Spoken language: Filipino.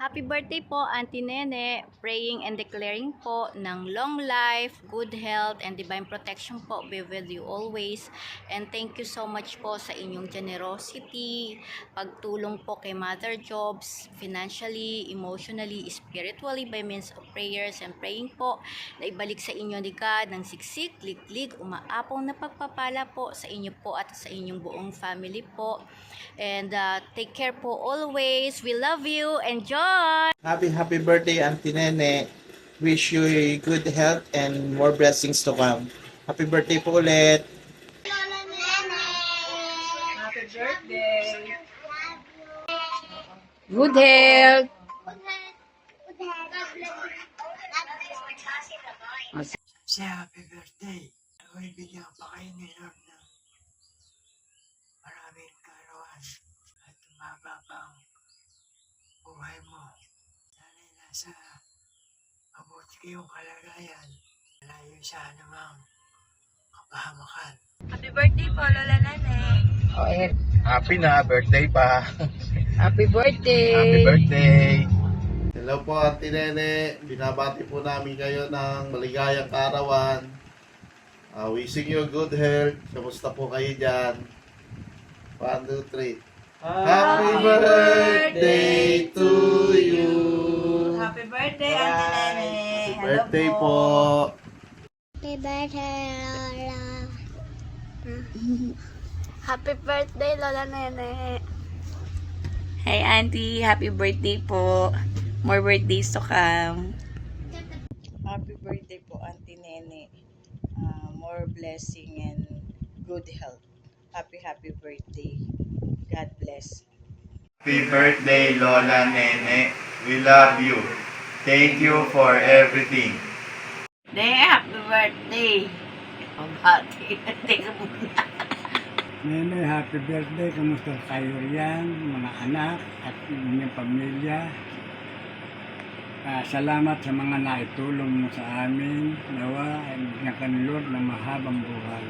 Happy birthday po, Auntie Nene. Praying and declaring po ng long life, good health, and divine protection po be with you always. And thank you so much po sa inyong generosity, pagtulong po kay Mother Jobs, financially, emotionally, spiritually, by means of prayers and praying po na ibalik sa inyo ni God ng siksik, liglig, umaapong na pagpapala po sa inyo po at sa inyong buong family po. And take care po always. We love you. Enjoy! Happy birthday, Auntie Nene. Wish you good health and more blessings to come. Happy birthday po ulit. Happy birthday. Good health! Say happy birthday. Ako'y bigyan pa kayo ni Lord ng maraming karawan at tumaba pang buhay mo. Sana'y nasa mabuti kayong kalagayan. Malayo sa anumang kapahamakan. Happy birthday po, Lola Nene. Happy na, birthday pa. Happy birthday. Happy birthday. Hello po, Auntie Nene. Binabati po namin kayo ng maligayang kaarawan. Wishing you good health. Kamusta po kayo dyan? 1, 2, 3. Happy birthday to you! Happy birthday, Auntie Nene. Happy birthday po! Happy birthday, Lola. Happy birthday, Lola Nene. Hey, Auntie. Happy birthday po. More birthdays to come. Happy birthday po, Auntie Nene. More blessing and good health. Happy birthday. God bless. Happy birthday, Lola Nene. We love you. Thank you for everything. Happy birthday. Pabati. Teka muna. Nene, happy birthday. Kamusta kayo riyan, mga anak at inyong pamilya? Salamat sa mga naitulong mo sa amin. Nawa ay nakanlod ng mahabang buhay.